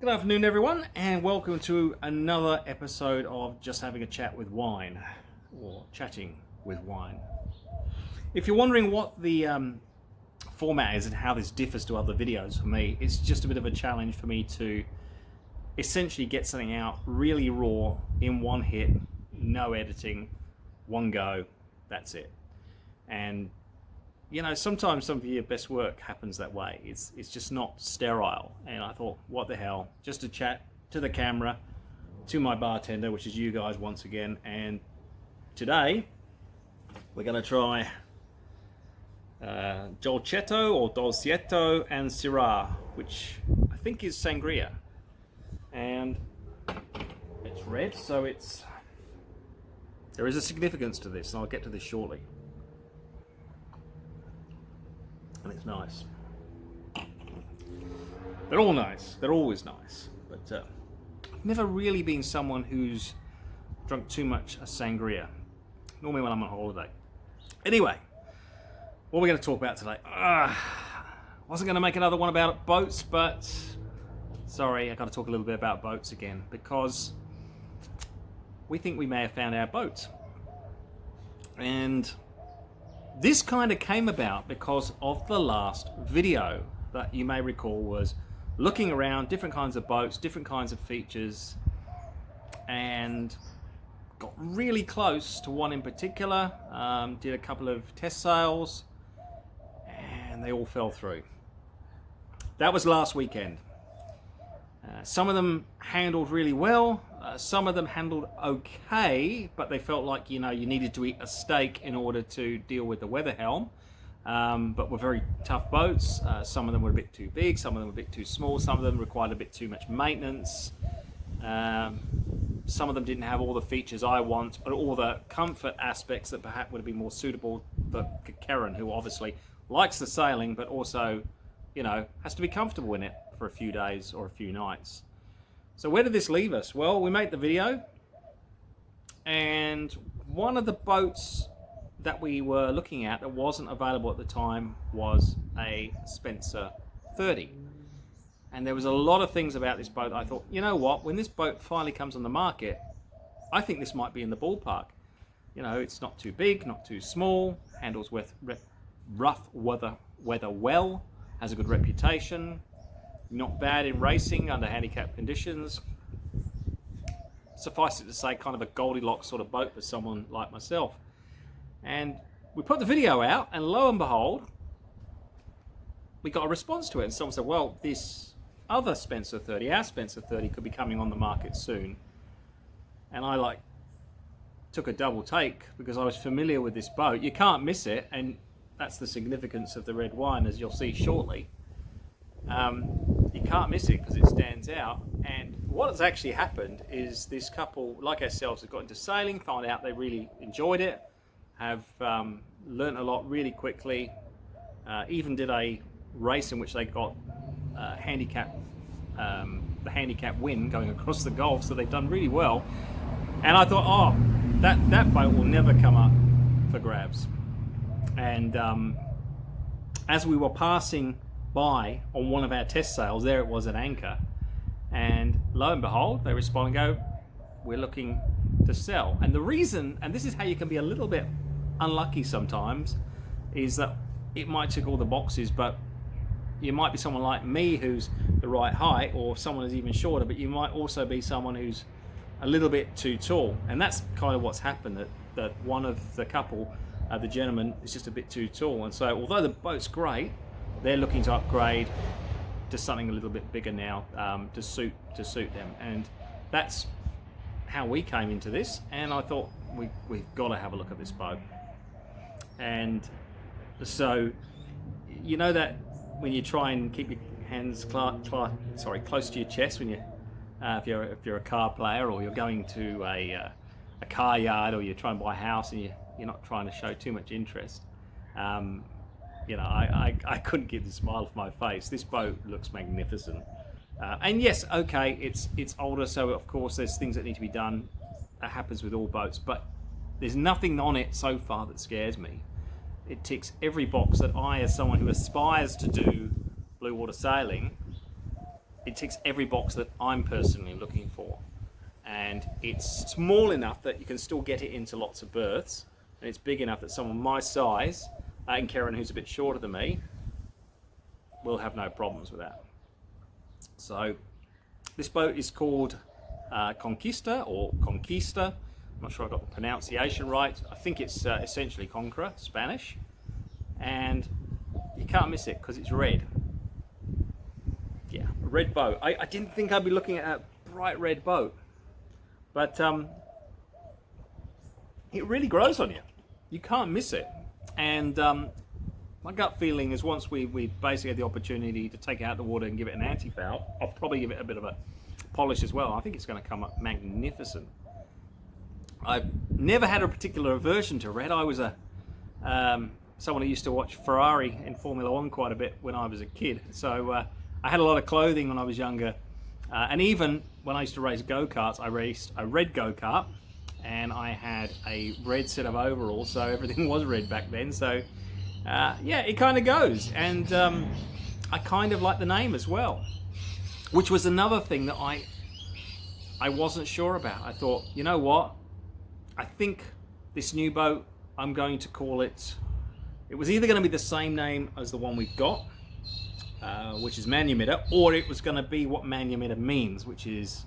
Good afternoon, everyone, and welcome to another episode of Just Having a Chat with Wine, or Chatting with Wine. If you're wondering what the format is and how this differs to other videos for me, it's just a bit of a challenge for me to essentially get something out really raw in one hit, no editing, one go, that's it. And you know, sometimes some of your best work happens that way. It's just not sterile. And I thought, what the hell? Just to chat to the camera, to my bartender, which is you guys once again. And today, we're going to try Dolcetto or Dolcetto and Syrah, which I think is sangria. And it's red, so there is a significance to this, and I'll get to this shortly. And it's nice. They're all nice. They're always nice. But I've never really been someone who's drunk too much a sangria. Normally when I'm on holiday. Anyway, what we're going to talk about today. Wasn't going to make another one about boats, but sorry, I've got to talk a little bit about boats again, because we think we may have found our boat. And this kind of came about because of the last video that you may recall was looking around different kinds of boats, different kinds of features, and got really close to one in particular, did a couple of test sails, and they all fell through. That was last weekend. Some of them handled really well, some of them handled okay, but they felt like, you know, you needed to eat a steak in order to deal with the weather helm, but were very tough boats. Some of them were a bit too big, some of them were a bit too small, some of them required a bit too much maintenance, some of them didn't have all the features I want, but all the comfort aspects that perhaps would have been more suitable for Karen, who obviously likes the sailing, but also, you know, has to be comfortable in it for a few days or a few nights. So where did this leave us? Well, we made the video, and one of the boats that we were looking at that wasn't available at the time was a Spencer 30. And there was a lot of things about this boat. I thought, you know what, when this boat finally comes on the market, I think this might be in the ballpark. You know, it's not too big, not too small, handles with rough weather well, has a good reputation, not bad in racing under handicap conditions. Suffice it to say, kind of a Goldilocks sort of boat for someone like myself. And we put the video out, and lo and behold, we got a response to it. And someone said, well, this other Spencer 30, our Spencer 30, could be coming on the market soon. And I took a double take because I was familiar with this boat. You can't miss it, and that's the significance of the red wine, as you'll see shortly. You can't miss it because it stands out. And what has actually happened is this couple, like ourselves, have got into sailing, found out they really enjoyed it, have learnt a lot really quickly, even did a race in which they got the handicap win going across the Gulf, so they've done really well. And I thought, oh, that boat will never come up for grabs. And as we were passing by on one of our test sails, there it was at anchor, and lo and behold, they respond and go, we're looking to sell. And the reason, and this is how you can be a little bit unlucky sometimes, is that it might tick all the boxes, but you might be someone like me who's the right height, or someone who's even shorter, but you might also be someone who's a little bit too tall. And that's kind of what's happened, that one of the couple, the gentleman, is just a bit too tall. And so although the boat's great, they're looking to upgrade to something a little bit bigger now, to suit them. And that's how we came into this. And I thought we've got to have a look at this boat. And so, you know that when you try and keep your hands close to your chest when you, if you're a car player, or you're going to a car yard, or you're trying to buy a house and you're not trying to show too much interest. You know, I couldn't get the smile off my face. This boat looks magnificent. And yes, okay, it's older, so of course there's things that need to be done. That happens with all boats, but there's nothing on it so far that scares me. It ticks every box that I, as someone who aspires to do blue water sailing, it ticks every box that I'm personally looking for. And it's small enough that you can still get it into lots of berths, and it's big enough that someone my size, and Karen, who's a bit shorter than me, will have no problems with that. So this boat is called Conquista or Conquista. I'm not sure I got the pronunciation right. I think it's essentially Conqueror, Spanish. And you can't miss it because it's red. Yeah, a red boat. I didn't think I'd be looking at a bright red boat. But it really grows on you. You can't miss it. And my gut feeling is once we basically had the opportunity to take it out of the water and give it an anti-foul, I'll probably give it a bit of a polish as well. I think it's going to come up magnificent. I've never had a particular aversion to red. I was someone who used to watch Ferrari in Formula One quite a bit when I was a kid. So I had a lot of clothing when I was younger. And even when I used to race go-karts, I raced a red go-kart, and I had a red set of overalls, so everything was red back then. So yeah, it kind of goes. And I kind of like the name as well, which was another thing that I wasn't sure about. I thought, you know what? I think this new boat, I'm going to call it, it was either going to be the same name as the one we've got, which is Manumitter, or it was going to be what Manumitter means, which is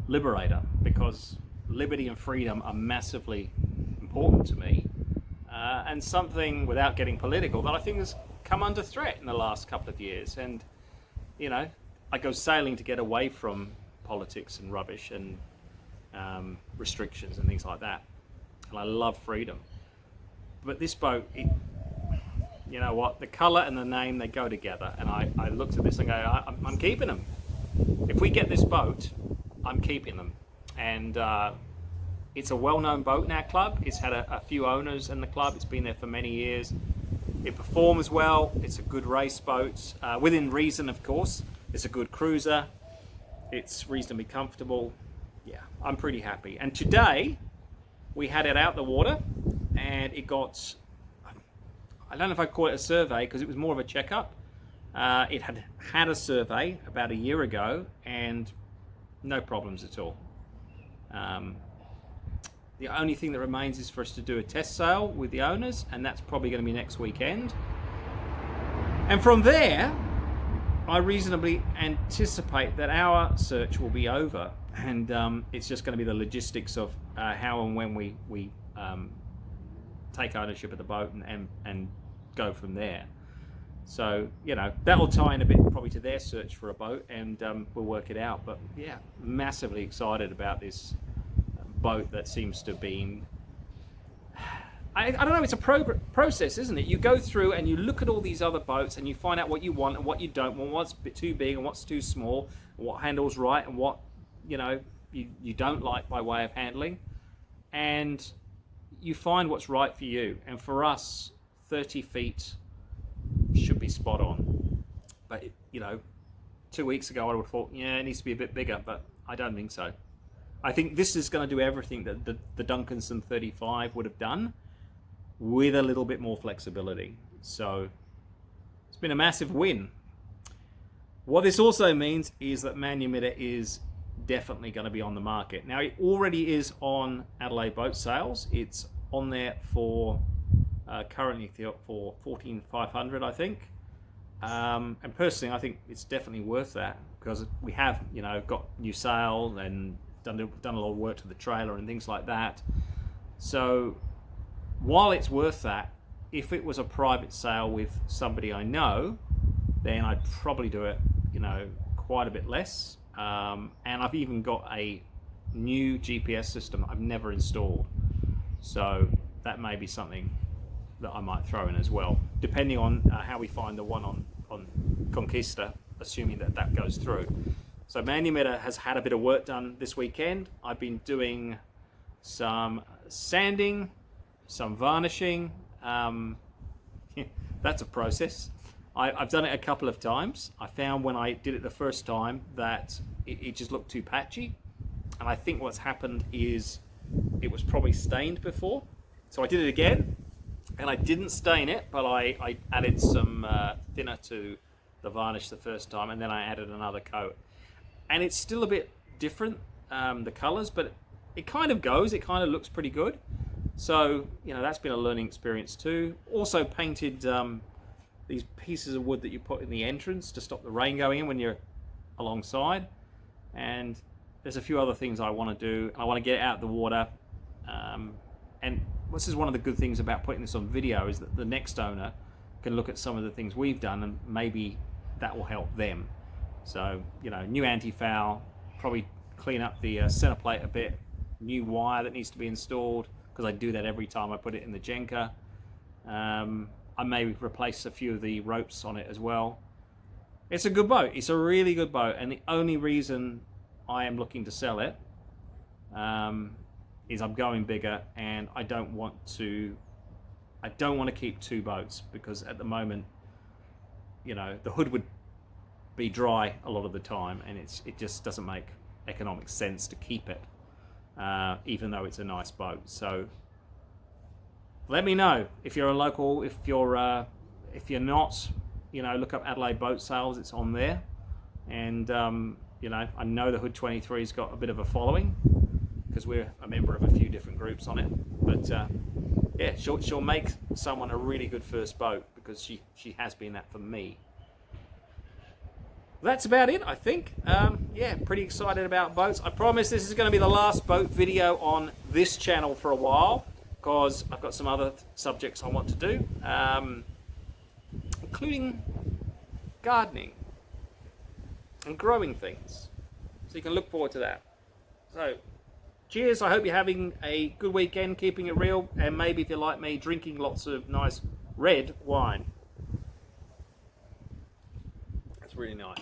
liberator, because liberty and freedom are massively important to me, and something, without getting political, that I think has come under threat in the last couple of years. And you know, I go sailing to get away from politics and rubbish and restrictions and things like that, and I love freedom. But this boat, you know what, the colour and the name, they go together, and I looked at this and go, I'm keeping them. If we get this boat, I'm keeping them. And it's a well-known boat in our club. It's had a few owners in the club. It's been there for many years. It performs well. It's a good race boat, within reason, of course. It's a good cruiser. It's reasonably comfortable. Yeah, I'm pretty happy. And today we had it out the water, and it got, I don't know if I call it a survey because it was more of a checkup. It had a survey about a year ago, and no problems at all. The only thing that remains is for us to do a test sail with the owners, and that's probably going to be next weekend. And from there, I reasonably anticipate that our search will be over, and it's just going to be the logistics of how and when we take ownership of the boat and go from there. So, you know, that will tie in a bit probably to their search for a boat, and we'll work it out. But yeah, massively excited about this boat that seems to be, I don't know, it's a process, isn't it? You go through and you look at all these other boats and you find out what you want and what you don't want, what's too big and what's too small, what handles right and what, you know, you don't like by way of handling. And you find what's right for you. And for us, 30 feet should be spot on. But, you know, 2 weeks ago I would have thought, yeah, it needs to be a bit bigger, but I don't think so. I think this is going to do everything that the Duncanson 35 would have done, with a little bit more flexibility. So it's been a massive win. What this also means is that Manumitter is definitely going to be on the market. Now, it already is on Adelaide Boat Sales. It's on there for currently for 14,500, I think. And personally, I think it's definitely worth that, because we have, you know, got new sail and done a lot of work to the trailer and things like that. So while it's worth that, if it was a private sale with somebody I know, then I'd probably do it, you know, quite a bit less. And I've even got a new GPS system I've never installed, so that may be something that I might throw in as well, depending on how we find the one on Conquista, assuming that goes through. So Manumitter has had a bit of work done this weekend. I've been doing some sanding, some varnishing. That's a process. I've done it a couple of times. I found when I did it the first time that it just looked too patchy. And I think what's happened is it was probably stained before. So I did it again, and I didn't stain it, but I added some thinner to the varnish the first time, and then I added another coat. and it's still a bit different, the colors, but it kind of goes, it kind of looks pretty good. So, you know, that's been a learning experience too. Also painted these pieces of wood that you put in the entrance to stop the rain going in when you're alongside. And there's a few other things I want to do. I want to get it out of the water. And this is one of the good things about putting this on video, is that the next owner can look at some of the things we've done and maybe that will help them. So, you know, new anti-foul, probably clean up the center plate a bit, new wire that needs to be installed, because I do that every time I put it in the Jenka. I may replace a few of the ropes on it as well. It's a good boat. It's a really good boat, and the only reason I am looking to sell it is I'm going bigger, and I don't want to keep two boats, because at the moment, you know, the hood would be dry a lot of the time, and it just doesn't make economic sense to keep it, even though it's a nice boat. So let me know if you're a local. If you're not, you know, look up Adelaide Boat Sales. It's on there, and you know, I know the Hood 23's got a bit of a following because we're a member of a few different groups on it. But yeah, she'll make someone a really good first boat, because she has been that for me. That's about it, I think. Yeah, pretty excited about boats. I promise this is going to be the last boat video on this channel for a while, because I've got some other subjects I want to do, including gardening and growing things. So you can look forward to that. So, cheers. I hope you're having a good weekend, keeping it real, and maybe if you're like me, drinking lots of nice red wine. That's really nice.